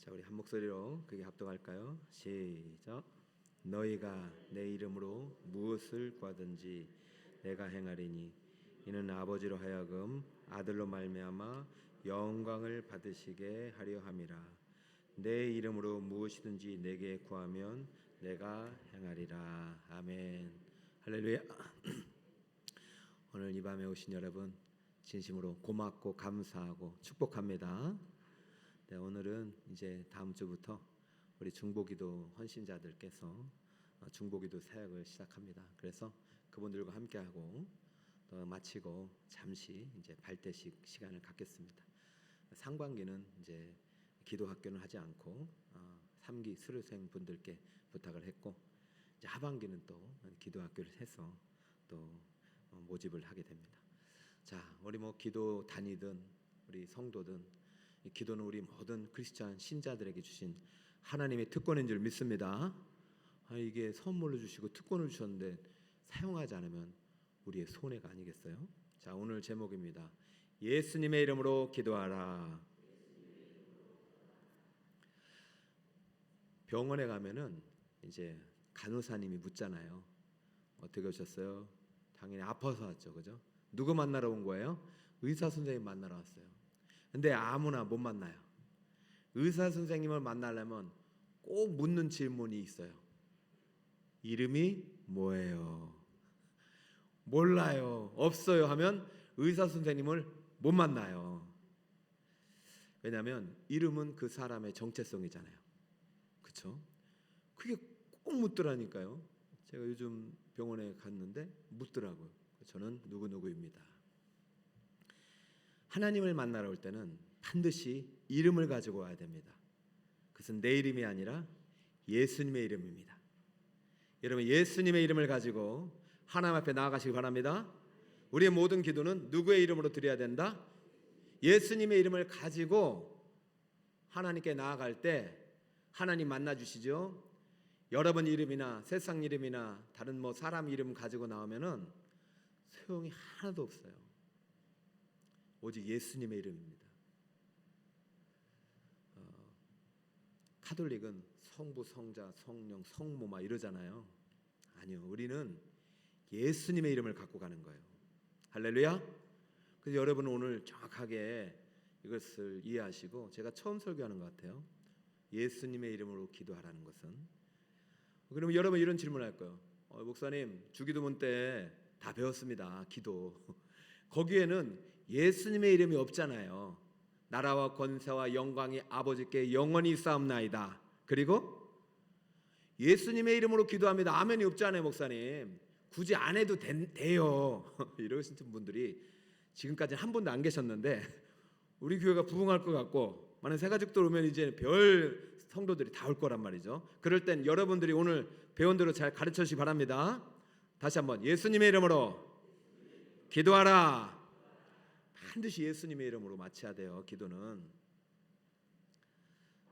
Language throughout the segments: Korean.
자, 우리 한 목소리로 그게 합동할까요? 시작. 너희가 내 이름으로 무엇을 구하든지 내가 행하리니 이는 아버지로 하여금 아들로 말미암아 영광을 받으시게 하려 함이라. 내 이름으로 무엇이든지 내게 구하면 내가 행하리라. 아멘. 할렐루야. 오늘 이 밤에 오신 여러분 진심으로 고맙고 감사하고 축복합니다. 네, 오늘은 이제 다음 주부터 우리 중보기도 헌신자들께서 중보기도 사역을 시작합니다. 그래서 그분들과 함께하고 또 마치고 잠시 이제 발대식 시간을 갖겠습니다. 상반기는 이제 기도학교는 하지 않고 3기 수료생 분들께 부탁을 했고, 이제 하반기는 또 기도학교를 해서 또 모집을 하게 됩니다. 자, 우리 뭐 기도 단위든 우리 성도든 이 기도는 우리 모든 크리스찬 신자들에게 주신 하나님의 특권인 줄 믿습니다. 이게 선물로 주시고 특권을 주셨는데 사용하지 않으면 우리의 손해가 아니겠어요? 자, 오늘 제목입니다. 예수님의 이름으로 기도하라. 병원에 가면은 이제 간호사님이 묻잖아요. 어떻게 오셨어요? 당연히 아파서 왔죠, 그죠? 누구 만나러 온 거예요? 의사 선생님 만나러 왔어요. 근데 아무나 못 만나요. 의사 선생님을 만나려면 꼭 묻는 질문이 있어요. 이름이 뭐예요? 몰라요. 없어요 하면 의사 선생님을 못 만나요. 왜냐하면 이름은 그 사람의 정체성이잖아요. 그렇죠? 그게 꼭 묻더라니까요. 제가 요즘 병원에 갔는데 묻더라고요. 저는 누구누구입니다. 하나님을 만나러 올 때는 반드시 이름을 가지고 와야 됩니다. 그것은 내 이름이 아니라 예수님의 이름입니다. 여러분, 예수님의 이름을 가지고 하나님 앞에 나아가시기 바랍니다. 우리의 모든 기도는 누구의 이름으로 드려야 된다? 예수님의 이름을 가지고 하나님께 나아갈 때 하나님 만나 주시죠. 여러분 이름이나 세상 이름이나 다른 뭐 사람 이름 가지고 나오면은 소용이 하나도 없어요. 오직 예수님의 이름입니다. 카톨릭은 성부, 성자, 성령, 성모 막 이러잖아요. 아니요, 우리는 예수님의 이름을 갖고 가는 거예요. 할렐루야. 그래서 여러분은 오늘 정확하게 이것을 이해하시고, 제가 처음 설교하는 것 같아요. 예수님의 이름으로 기도하라는 것은. 그러면 여러분 이런 질문을 할 거예요. 목사님, 주기도문 때 다 배웠습니다. 기도. 거기에는 예수님의 이름이 없잖아요. 나라와 권세와 영광이 아버지께 영원히 쌓옵나이다. 그리고 예수님의 이름으로 기도합니다. 아멘이 없잖아요, 목사님. 굳이 안 해도 돼요. 이러시는 분들이 지금까지는 한 분도 안 계셨는데 우리 교회가 부흥할 것 같고 많은 새가족들 오면 이제 별 성도들이 다 올 거란 말이죠. 그럴 땐 여러분들이 오늘 배운 대로 잘 가르쳐 주시기 바랍니다. 다시 한번 예수님의 이름으로 기도하라. 반드시 예수님의 이름으로 마쳐야 돼요, 기도는.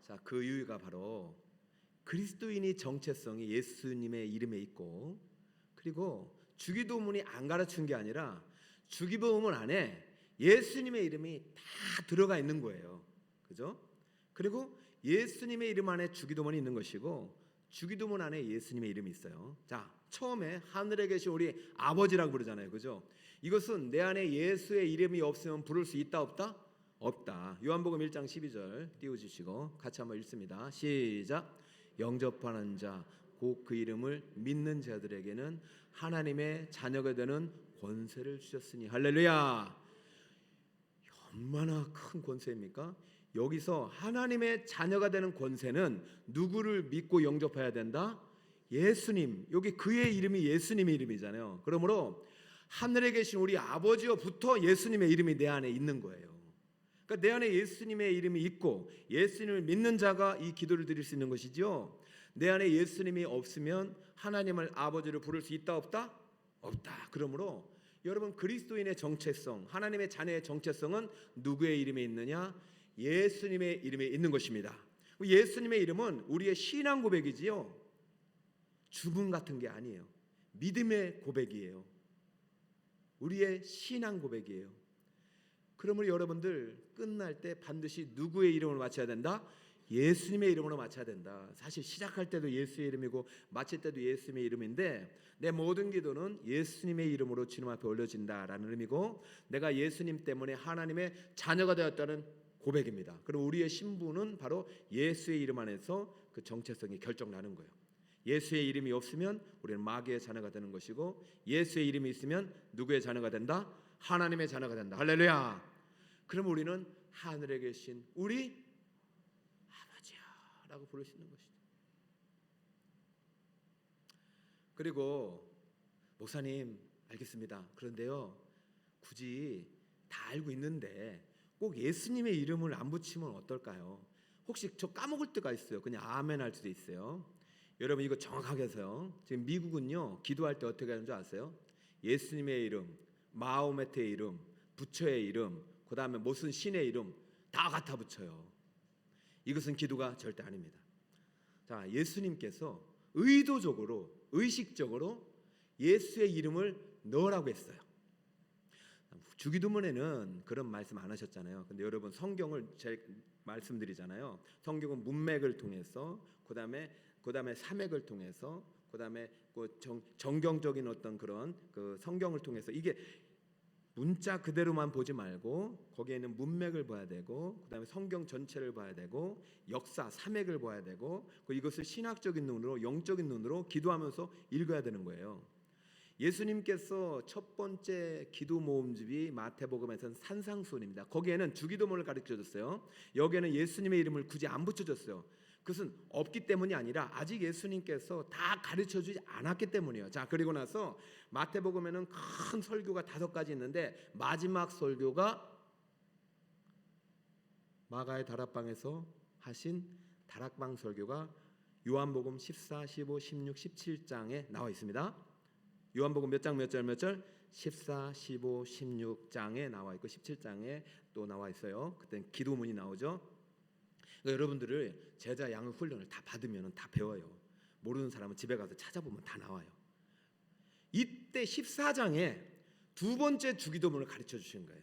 자, 그 이유가 바로 그리스도인의 정체성이 예수님의 이름에 있고, 그리고 주기도문이 안 가르친 게 아니라 주기도문 안에 예수님의 이름이 다 들어가 있는 거예요. 그죠? 그리고 예수님의 이름 안에 주기도문이 있는 것이고 주기도문 안에 예수님의 이름이 있어요. 자, 처음에 하늘에 계신 우리 아버지라고 부르잖아요. 그죠? 이것은 내 안에 예수의 이름이 없으면 부를 수 있다 없다? 없다. 요한복음 1장 12절 띄워주시고 같이 한번 읽습니다. 시작. 영접하는 자 곧 그 이름을 믿는 자들에게는 하나님의 자녀가 되는 권세를 주셨으니. 할렐루야. 얼마나 큰 권세입니까? 여기서 하나님의 자녀가 되는 권세는 누구를 믿고 영접해야 된다? 예수님. 여기 그의 이름이 예수님의 이름이잖아요. 그러므로 하늘에 계신 우리 아버지로부터 예수님의 이름이 내 안에 있는 거예요. 그러니까 내 안에 예수님의 이름이 있고 예수님을 믿는 자가 이 기도를 드릴 수 있는 것이죠. 내 안에 예수님이 없으면 하나님을 아버지로 부를 수 있다 없다? 없다. 그러므로 여러분 그리스도인의 정체성, 하나님의 자녀의 정체성은 누구의 이름에 있느냐? 예수님의 이름에 있는 것입니다. 예수님의 이름은 우리의 신앙 고백이지요. 주문 같은 게 아니에요. 믿음의 고백이에요. 우리의 신앙 고백이에요. 그러므로 여러분들 끝날 때 반드시 누구의 이름을 맞춰야 된다? 예수님의 이름으로 마쳐야 된다. 사실 시작할 때도 예수의 이름이고 마칠 때도 예수님의 이름인데 내 모든 기도는 예수님의 이름으로 주님 앞에 올려진다라는 의미고 내가 예수님 때문에 하나님의 자녀가 되었다는 고백입니다. 그리고 우리의 신분은 바로 예수의 이름 안에서 그 정체성이 결정나는 거예요. 예수의 이름이 없으면 우리는 마귀의 자녀가 되는 것이고 예수의 이름이 있으면 누구의 자녀가 된다? 하나님의 자녀가 된다. 할렐루야. 그럼 우리는 하늘에 계신 우리 아버지야라고 부를 수 있는 것이죠. 그리고 목사님 알겠습니다. 그런데요 굳이 다 알고 있는데 꼭 예수님의 이름을 안 붙이면 어떨까요? 혹시 저 까먹을 때가 있어요. 그냥 아멘 할 수도 있어요. 여러분 이거 정확하게 해서요. 지금 미국은요 기도할 때 어떻게 하는 줄 아세요? 예수님의 이름, 마호메트의 이름, 부처의 이름, 그 다음에 무슨 신의 이름 다 갖다 붙여요. 이것은 기도가 절대 아닙니다. 자, 예수님께서 의도적으로 의식적으로 예수의 이름을 넣으라고 했어요. 주기도문에는 그런 말씀 안 하셨잖아요. 근데 여러분 성경을 제 말씀드리잖아요. 성경은 문맥을 통해서 그다음에 사맥을 통해서 그다음에 그 정경적인 어떤 그런 그 성경을 통해서 이게 문자 그대로만 보지 말고 거기에는 문맥을 봐야 되고 그다음에 성경 전체를 봐야 되고 역사 사맥을 봐야 되고 이것을 신학적인 눈으로 영적인 눈으로 기도하면서 읽어야 되는 거예요. 예수님께서 첫 번째 기도 모음집이 마태복음에서는 산상수훈입니다. 거기에는 주기도문을 가르쳐줬어요. 여기에는 예수님의 이름을 굳이 안 붙여줬어요. 그것은 없기 때문이 아니라 아직 예수님께서 다 가르쳐주지 않았기 때문이에요. 자, 그리고 나서 마태복음에는 큰 설교가 5가지 있는데 마지막 설교가 마가의 다락방에서 하신 다락방 설교가 요한복음 14, 15, 16, 17장에 나와 있습니다. 요한복음 몇 장 몇 절 14, 15, 16장에 나와 있고 17장에 또 나와 있어요. 그때 기도문이 나오죠. 그러니까 여러분들을 제자 양육 훈련을 다 받으면 다 배워요. 모르는 사람은 집에 가서 찾아보면 다 나와요. 이때 14장에 두 번째 주기도문을 가르쳐 주신 거예요.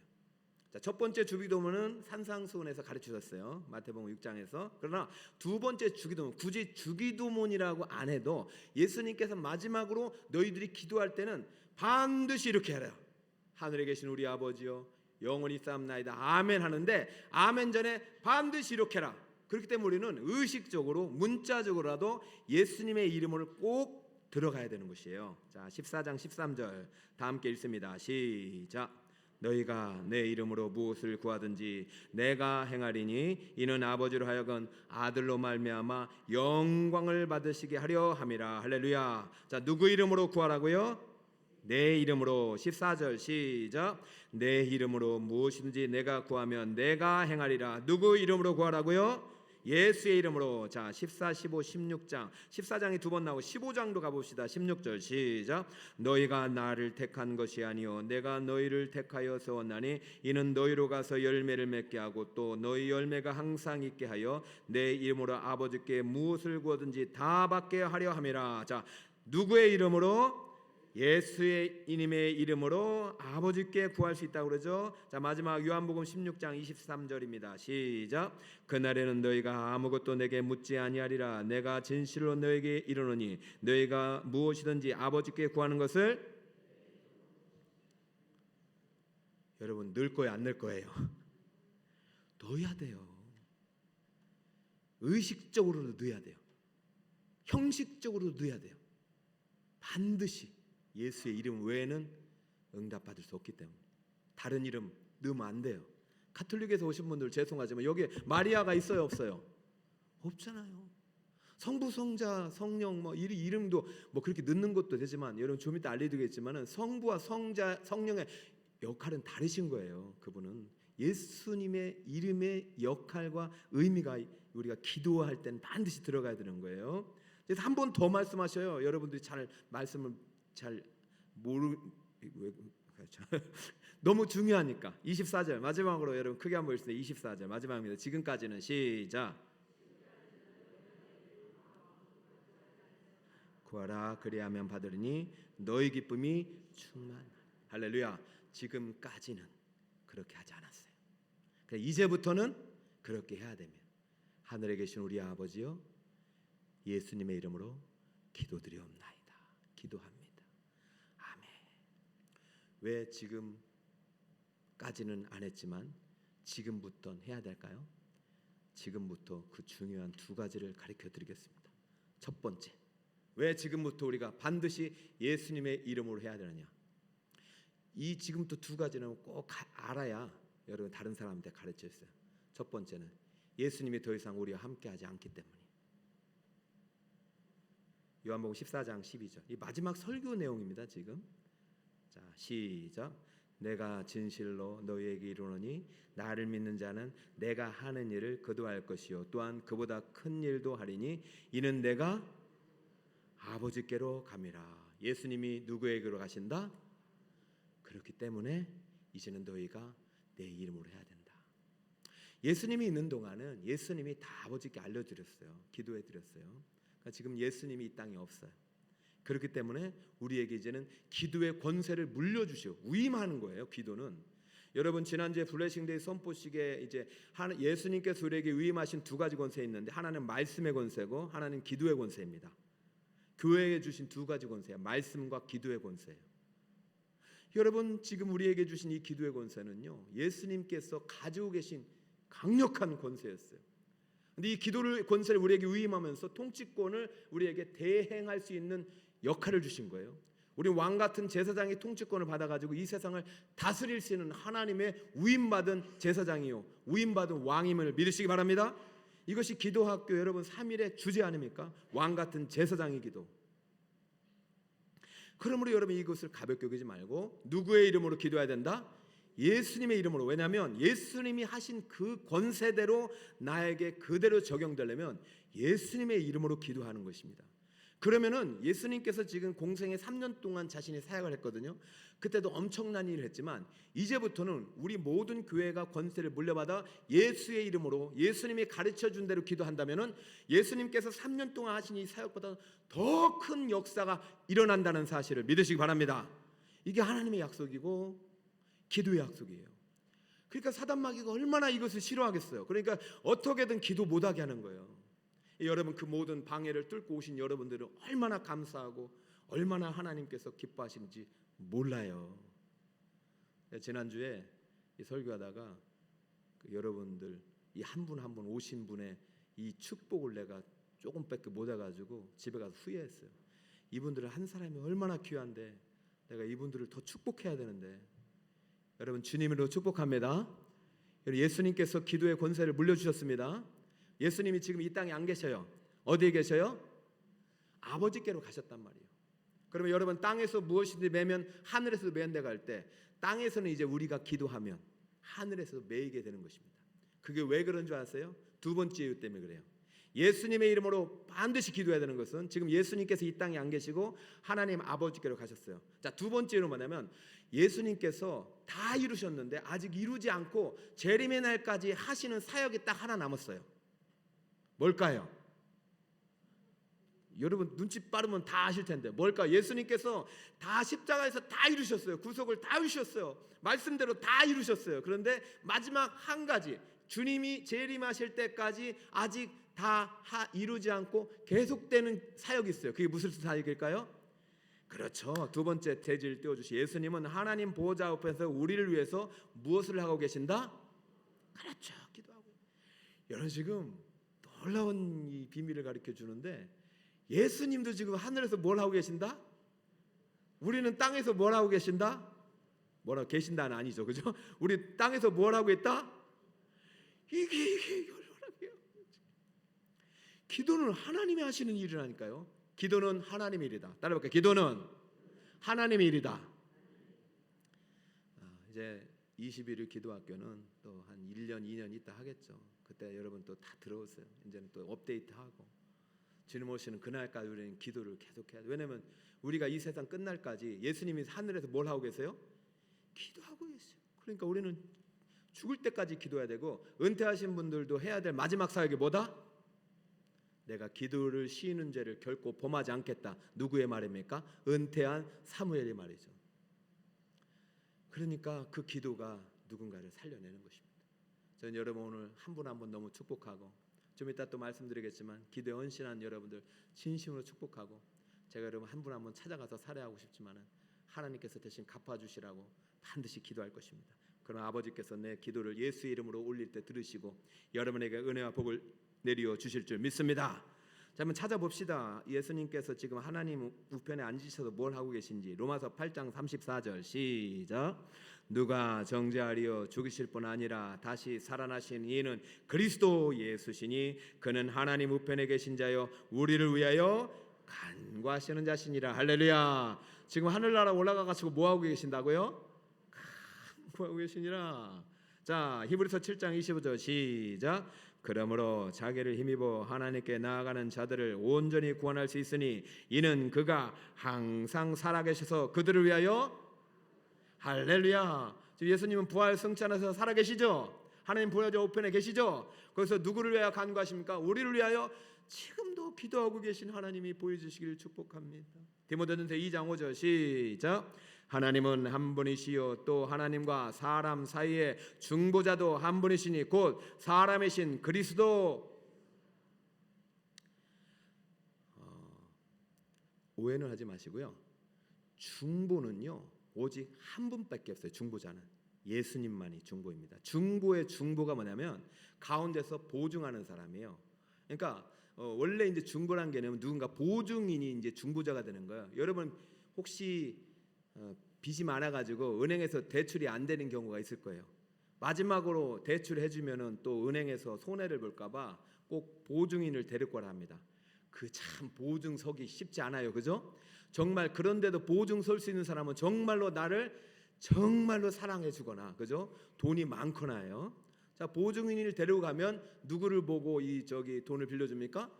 자, 첫 번째 주기도문은 산상수훈에서 가르치셨어요. 마태복음 6장에서. 그러나 두 번째 주기도문, 굳이 주기도문이라고 안 해도 예수님께서 마지막으로 너희들이 기도할 때는 반드시 이렇게 해라. 하늘에 계신 우리 아버지여 영원히 싸움나이다 아멘 하는데 아멘 전에 반드시 이렇게 해라. 그렇기 때문에 우리는 의식적으로 문자적으로라도 예수님의 이름을 꼭 들어가야 되는 것이에요. 자, 14장 13절 다 함께 읽습니다. 시작. 너희가 내 이름으로 무엇을 구하든지 내가 행하리니 이는 아버지로 하여금 아들로 말미암아 영광을 받으시게 하려 함이라. 할렐루야. 자, 누구 이름으로 구하라고요? 내 이름으로. 14절 시작. 내 이름으로 무엇이든지 내가 구하면 내가 행하리라. 누구 이름으로 구하라고요? 예수의 이름으로. 자, 14, 15, 16장 14장이 두 번 나오고 15장도 가봅시다. 16절 시작. 너희가 나를 택한 것이 아니요 내가 너희를 택하여 세웠나니 이는 너희로 가서 열매를 맺게 하고 또 너희 열매가 항상 있게 하여 내 이름으로 아버지께 무엇을 구하든지 다 받게 하려 함이라. 자, 누구의 이름으로? 예수의 이님의 이름으로 아버지께 구할 수 있다고 그러죠. 자, 마지막 요한복음 16장 23절입니다. 시작. 그날에는 너희가 아무것도 내게 묻지 아니하리라. 내가 진실로 너에게 이르노니 너희가 무엇이든지 아버지께 구하는 것을. 여러분 넣을 거예요 안 넣을 거예요? 넣어야 돼요. 의식적으로도 넣어야 돼요. 형식적으로도 넣어야 돼요. 반드시 예수의 이름 외에는 응답받을 수 없기 때문에 다른 이름 넣으면 안 돼요. 가톨릭에서 오신 분들 죄송하지만 여기에 마리아가 있어요 없어요? 없잖아요. 성부, 성자, 성령 뭐 이름도 뭐 그렇게 넣는 것도 되지만 여러분 좀 이따 알려드리겠지만은 성부와 성자, 성령의 역할은 다르신 거예요. 그분은 예수님의 이름의 역할과 의미가 우리가 기도할 때는 반드시 들어가야 되는 거예요. 그래서 한 번 더 말씀하셔요. 여러분들이 잘 말씀을 잘 너무 중요하니까. 24절 마지막으로 여러분 크게 한번 읽습니다. 24절 마지막입니다. 지금까지는 시작. 구하라 그리하면 받으리니 너희 기쁨이 충만하라. 할렐루야. 지금까지는 그렇게 하지 않았어요. 그러니까 이제부터는 그렇게 해야 됩니다. 하늘에 계신 우리 아버지여, 예수님의 이름으로 기도드리옵나이다. 기도합니다. 아멘. 왜 지금까지는 안 했지만 지금부터 해야 될까요? 지금부터 그 중요한 두 가지를 가르쳐 드리겠습니다. 첫 번째, 왜 지금부터 우리가 반드시 예수님의 이름으로 해야 되느냐? 이 지금부터 두 가지는 꼭 알아야 여러분 다른 사람한테 가르쳐 주세요. 첫 번째는 예수님이 더 이상 우리와 함께하지 않기 때문이에요. 요한복음 14장 12절, 이 마지막 설교 내용입니다. 지금 자 시작. 내가 진실로 너희에게 이르노니 나를 믿는 자는 내가 하는 일을 그도 할 것이요 또한 그보다 큰 일도 하리니 이는 내가 아버지께로 감이라. 예수님이 누구에게로 가신다? 그렇기 때문에 이제는 너희가 내 이름으로 해야 된다. 예수님이 있는 동안은 예수님이 다 아버지께 알려드렸어요. 기도해드렸어요. 그러니까 지금 예수님이 이 땅에 없어요. 그렇기 때문에 우리에게 이제는 기도의 권세를 물려주시고 위임하는 거예요. 기도는 여러분 지난주에 블레싱데이 선포식에 이제 예수님께서 우리에게 위임하신 두 가지 권세 있는데 하나는 말씀의 권세고 하나는 기도의 권세입니다. 교회에 주신 두 가지 권세예요. 말씀과 기도의 권세예요. 여러분 지금 우리에게 주신 이 기도의 권세는요, 예수님께서 가지고 계신 강력한 권세였어요. 근데 이 기도를 권세를 우리에게 위임하면서 통치권을 우리에게 대행할 수 있는 역할을 주신 거예요. 우리 왕 같은 제사장이 통치권을 받아가지고 이 세상을 다스릴 수 있는 하나님의 위임받은 제사장이요 위임받은 왕임을 믿으시기 바랍니다. 이것이 기도학교 여러분 3일의 주제 아닙니까? 왕 같은 제사장의 기도. 그러므로 여러분 이것을 가볍게 여기지 말고 누구의 이름으로 기도해야 된다? 예수님의 이름으로. 왜냐하면 예수님이 하신 그 권세대로 나에게 그대로 적용되려면 예수님의 이름으로 기도하는 것입니다. 그러면은 예수님께서 지금 공생의 3년 동안 자신이 사역을 했거든요. 그때도 엄청난 일을 했지만 이제부터는 우리 모든 교회가 권세를 물려받아 예수의 이름으로 예수님이 가르쳐준 대로 기도한다면은 예수님께서 3년 동안 하신 이 사역보다 더 큰 역사가 일어난다는 사실을 믿으시기 바랍니다. 이게 하나님의 약속이고 기도의 약속이에요. 그러니까 사단마귀가 얼마나 이것을 싫어하겠어요. 그러니까 어떻게든 기도 못하게 하는 거예요. 여러분 그 모든 방해를 뚫고 오신 여러분들은 얼마나 감사하고 얼마나 하나님께서 기뻐하시는지 몰라요. 지난주에 설교하다가 그 여러분들 이 한 분 한 분 오신 분의 이 축복을 내가 조금밖에 못 해가지고 집에 가서 후회했어요. 이분들은 한 사람이 얼마나 귀한데 내가 이분들을 더 축복해야 되는데. 여러분 주님으로 축복합니다. 예수님께서 기도의 권세를 물려주셨습니다. 예수님이 지금 이 땅에 안 계셔요. 어디에 계셔요? 아버지께로 가셨단 말이에요. 그러면 여러분 땅에서 무엇이든지 매면 하늘에서 매인데 갈 때 땅에서는 이제 우리가 기도하면 하늘에서 매이게 되는 것입니다. 그게 왜 그런 줄 아세요? 두 번째 이유 때문에 그래요. 예수님의 이름으로 반드시 기도해야 되는 것은 지금 예수님께서 이 땅에 안 계시고 하나님 아버지께로 가셨어요. 자, 두 번째로 뭐냐면 예수님께서 다 이루셨는데 아직 이루지 않고 재림의 날까지 하시는 사역이 딱 하나 남았어요. 뭘까요? 여러분 눈치 빠르면 다 아실 텐데 뭘까? 예수님께서 다 십자가에서 다 이루셨어요. 구속을 다 이루셨어요. 말씀대로 다 이루셨어요. 그런데 마지막 한 가지 주님이 재림하실 때까지 아직 다 이루지 않고 계속되는 사역이 있어요. 그게 무슨 사역일까요? 그렇죠. 두 번째 대지를 띄워주시 예수님은 하나님 보호자 앞에서 우리를 위해서 무엇을 하고 계신다? 그렇죠. 기도하고. 여러분 지금 놀라운 이 비밀을 가르쳐 주는데 예수님도 지금 하늘에서 뭘 하고 계신다? 우리는 땅에서 뭘 하고 계신다? 뭐라고 계신다는 아니죠, 그죠? 우리 땅에서 뭘 하고 있다? 이게 얼마나 해요? 기도는 하나님이 하시는 일이라니까요. 기도는 하나님의 일이다. 따라볼게요. 기도는 하나님의 일이다. 이제 21일 기도학교는 또 한 1년, 2년 있다 하겠죠. 그때 여러분 또 다 들어오세요. 이제는 또 업데이트하고 주님 오시는 그날까지 우리는 기도를 계속해야 돼. 왜냐하면 우리가 이 세상 끝날까지 예수님이 하늘에서 뭘 하고 계세요? 기도하고 계세요. 그러니까 우리는 죽을 때까지 기도해야 되고 은퇴하신 분들도 해야 될 마지막 사역이 뭐다? 내가 기도를 쉬는 죄를 결코 범하지 않겠다. 누구의 말입니까? 은퇴한 사무엘의 말이죠. 그러니까 그 기도가 누군가를 살려내는 것입니다. 저는 여러분 오늘 한 분 한 분 너무 축복하고 좀 이따 또 말씀드리겠지만 기도에 헌신한 여러분들 진심으로 축복하고, 제가 여러분 한 분 한 분 찾아가서 살해하고 싶지만은 하나님께서 대신 갚아주시라고 반드시 기도할 것입니다. 그럼 아버지께서 내 기도를 예수의 이름으로 올릴 때 들으시고 여러분에게 은혜와 복을 내려 주실 줄 믿습니다. 자, 한번 찾아봅시다. 예수님께서 지금 하나님 우편에 앉으셔서 뭘 하고 계신지. 로마서 8장 34절 시작. 누가 정죄하리요 죽으실 뿐 아니라 다시 살아나신 이는 그리스도 예수시니 그는 하나님 우편에 계신 자요 우리를 위하여 간구하시는 자시니라. 할렐루야. 지금 하늘나라 올라가 가지고 뭐 하고 계신다고요? 간구하고 계시니라. 자, 히브리서 7장 25절 시작. 그러므로 자기를 힘입어 하나님께 나아가는 자들을 온전히 구원할 수 있으니 이는 그가 항상 살아계셔서 그들을 위하여. 할렐루야. 예수님은 부활 승천해서 살아계시죠. 하나님 보혈자 우편에 계시죠. 거기서 누구를 위하여 간구하십니까? 우리를 위하여 지금도 기도하고 계신 하나님이 보여주시기를 축복합니다. 디모데전서 2장 5절 시작. 하나님은 한 분이시요 또 하나님과 사람 사이에 중보자도 한 분이시니 곧 사람이신 그리스도. 오해는 하지 마시고요. 중보는요 오직 한 분밖에 없어요. 중보자는 예수님만이 중보입니다. 중보의 중보가 뭐냐면 가운데서 보증하는 사람이에요. 그러니까 원래 이제 중보란 개념은 누군가 보증인이 이제 중보자가 되는 거예요. 여러분 혹시 빚이 많아가지고 은행에서 대출이 안 되는 경우가 있을 거예요. 마지막으로 대출해주면은 또 은행에서 손해를 볼까봐 꼭 보증인을 데리고 가라 합니다. 그 참 보증 서기 쉽지 않아요, 그죠? 정말 그런데도 보증 설 수 있는 사람은 정말로 나를 정말로 사랑해주거나, 그죠? 돈이 많거나요. 자, 보증인을 데리고 가면 누구를 보고 돈을 빌려줍니까?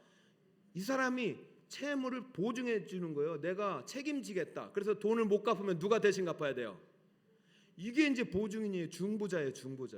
이 사람이 채무를 보증해 주는 거예요. 내가 책임지겠다. 그래서 돈을 못 갚으면 누가 대신 갚아야 돼요? 이게 이제 보증인이에요. 중보자예요, 중보자.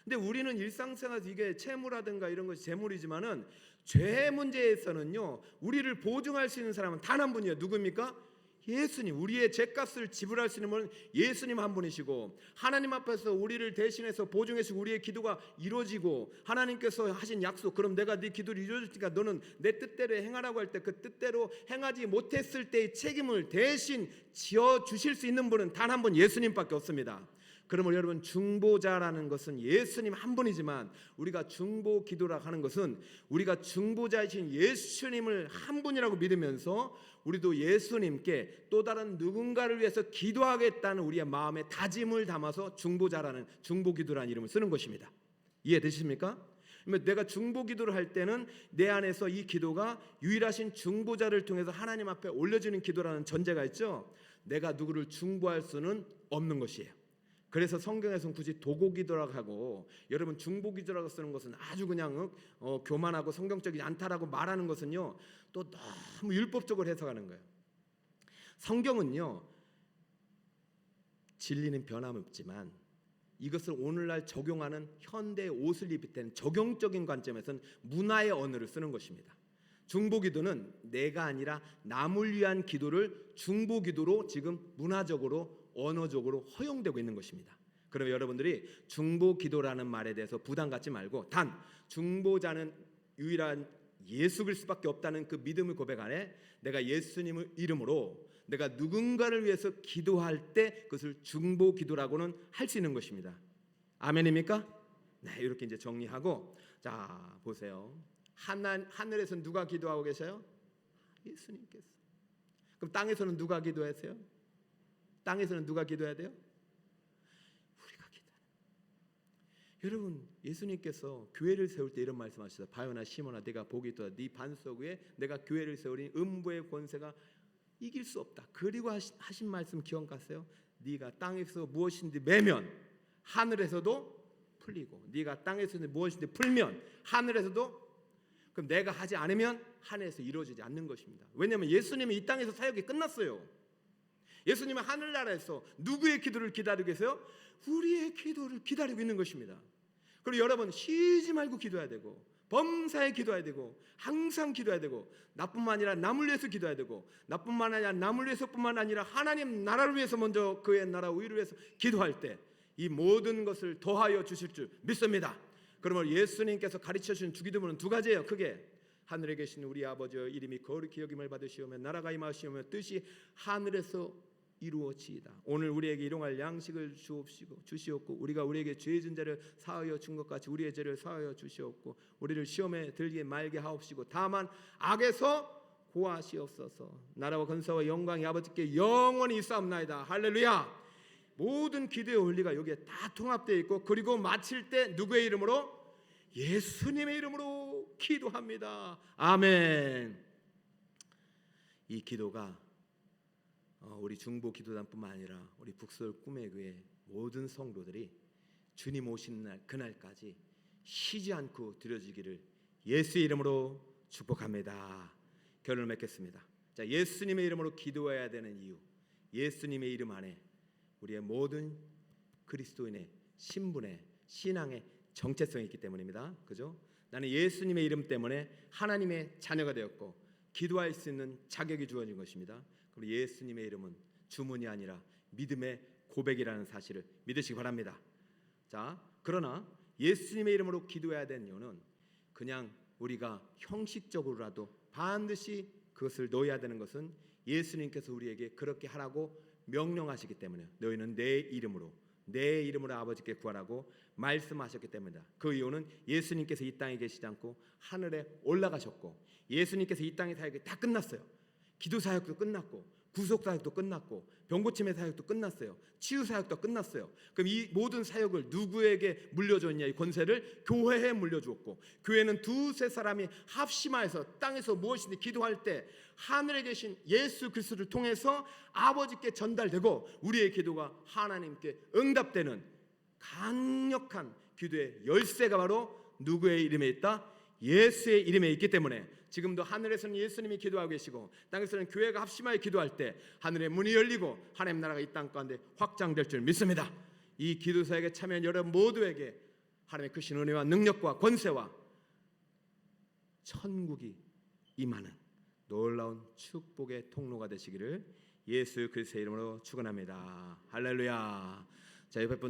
근데 우리는 일상생활에서 이게 채무라든가 이런 것이 재물이지만은 죄 문제에서는요, 우리를 보증할 수 있는 사람은 단 한 분이에요. 누굽니까? 예수님. 우리의 죄값을 지불할 수 있는 분은 예수님 한 분이시고, 하나님 앞에서 우리를 대신해서 보증해서 우리의 기도가 이루어지고, 하나님께서 하신 약속, 그럼 내가 네 기도를 이루어줄 테니까 너는 내 뜻대로 행하라고 할 때 그 뜻대로 행하지 못했을 때의 책임을 대신 지어 주실 수 있는 분은 단 한 분 예수님밖에 없습니다. 그러면 여러분, 중보자라는 것은 예수님 한 분이지만 우리가 중보 기도라 하는 것은 우리가 중보자이신 예수님을 한 분이라고 믿으면서 우리도 예수님께 또 다른 누군가를 위해서 기도하겠다는 우리의 마음의 다짐을 담아서 중보자라는 중보기도라는 이름을 쓰는 것입니다. 이해되십니까? 내가 중보기도를 할 때는 내 안에서 이 기도가 유일하신 중보자를 통해서 하나님 앞에 올려지는 기도라는 전제가 있죠. 내가 누구를 중보할 수는 없는 것이에요. 그래서 성경에서는 굳이 도고기도라고 하고, 여러분 중보기도라고 쓰는 것은 아주 그냥 교만하고 성경적이지 않다라고 말하는 것은요 또 너무 율법적으로 해석하는 거예요. 성경은요 진리는 변함없지만 이것을 오늘날 적용하는 현대의 옷을 입을 때는 적용적인 관점에서는 문화의 언어를 쓰는 것입니다. 중보기도는 내가 아니라 남을 위한 기도를 중보기도로 지금 문화적으로 언어적으로 허용되고 있는 것입니다. 그러면 여러분들이 중보기도라는 말에 대해서 부담 갖지 말고, 단 중보자는 유일한 예수 그리스도밖에 없다는 그 믿음을 고백 안에 내가 예수님의 이름으로 내가 누군가를 위해서 기도할 때 그것을 중보기도라고는 할 수 있는 것입니다. 아멘입니까? 네, 이렇게 이제 정리하고, 자 보세요. 하늘에서 누가 기도하고 계세요? 예수님께서. 그럼 땅에서는 누가 기도하세요? 땅에서는 누가 기도해야 돼요? 우리가 기도해요. 여러분, 예수님께서 교회를 세울 때 이런 말씀하시죠. 바요나 시몬아, 내가 복이 있도다. 네 반석 위에 내가 교회를 세우니 음부의 권세가 이길 수 없다. 그리고 하신 말씀 기억하세요? 네가 땅에서 무엇인지 매면 하늘에서도 풀리고, 네가 땅에서 무엇인지 풀면 하늘에서도. 그럼 내가 하지 않으면 하늘에서 이루어지지 않는 것입니다. 왜냐하면 예수님이 이 땅에서 사역이 끝났어요. 예수님은 하늘나라에서 누구의 기도를 기다리고 계세요? 우리의 기도를 기다리고 있는 것입니다. 그리고 여러분, 쉬지 말고 기도해야 되고, 범사에 기도해야 되고, 항상 기도해야 되고, 나뿐만 아니라 남을 위해서 기도해야 되고, 나뿐만 아니라 남을 위해서뿐만 아니라 하나님 나라를 위해서 먼저 그의 나라 의를 위해서 기도할 때 이 모든 것을 더하여 주실 줄 믿습니다. 그러면 예수님께서 가르쳐 주신 주기도문은 두 가지예요. 크게 하늘에 계신 우리 아버지여 이름이 거룩히 여김을 받으시오며 나라가 임하시오며 뜻이 하늘에서 이루어지이다. 오늘 우리에게 일용할 양식을 주시옵고 우리가 우리에게 죄 진 자를 사하여 준 것 같이 우리의 죄를 사하여 주시옵고 우리를 시험에 들게 말게 하옵시고 다만 악에서 구하시옵소서. 나라와 권세와 영광이 아버지께 영원히 있사옵나이다. 할렐루야. 모든 기도의 원리가 여기에 다 통합되어 있고 그리고 마칠 때 누구의 이름으로? 예수님의 이름으로 기도합니다. 아멘. 이 기도가 우리 중보 기도단뿐만 아니라 우리 북서울 꿈의 교회 모든 성도들이 주님 오신 날 그날까지 쉬지 않고 드려지기를 예수의 이름으로 축복합니다. 결론을 맺겠습니다. 자, 예수님의 이름으로 기도해야 되는 이유. 예수님의 이름 안에 우리의 모든 그리스도인의 신분의 신앙의 정체성이 있기 때문입니다. 그죠? 나는 예수님의 이름 때문에 하나님의 자녀가 되었고 기도할 수 있는 자격이 주어진 것입니다. 그리고 예수님의 이름은 주문이 아니라 믿음의 고백이라는 사실을 믿으시기 바랍니다. 자, 그러나 예수님의 이름으로 기도해야 되는 이유는 그냥 우리가 형식적으로라도 반드시 그것을 넣어야 되는 것은 예수님께서 우리에게 그렇게 하라고 명령하시기 때문에 너희는 내 이름으로 아버지께 구하라고 말씀하셨기 때문이다. 그 이유는 예수님께서 이 땅에 계시지 않고 하늘에 올라가셨고 예수님께서 이 땅의 사역이 다 끝났어요. 기도 사역도 끝났고 구속 사역도 끝났고 병고침의 사역도 끝났어요. 치유 사역도 끝났어요. 그럼 이 모든 사역을 누구에게 물려줬냐? 이 권세를 교회에 물려주었고 교회는 두세 사람이 합심하여서 땅에서 무엇이든 기도할 때 하늘에 계신 예수 그리스도를 통해서 아버지께 전달되고 우리의 기도가 하나님께 응답되는 강력한 기도의 열쇠가 바로 누구의 이름에 있다? 예수의 이름에 있기 때문에 지금도 하늘에서는 예수님이 기도하고 계시고 땅에서는 교회가 합심하여 기도할 때 하늘의 문이 열리고 하나님 나라가 이 땅 가운데 확장될 줄 믿습니다. 이 기도 사역에 참여한 여러분 모두에게 하나님의 크신 은혜와 능력과 권세와 천국이 임하는 놀라운 축복의 통로가 되시기를 예수 그리스도의 이름으로 축원합니다. 할렐루야. 자, 옆에 분들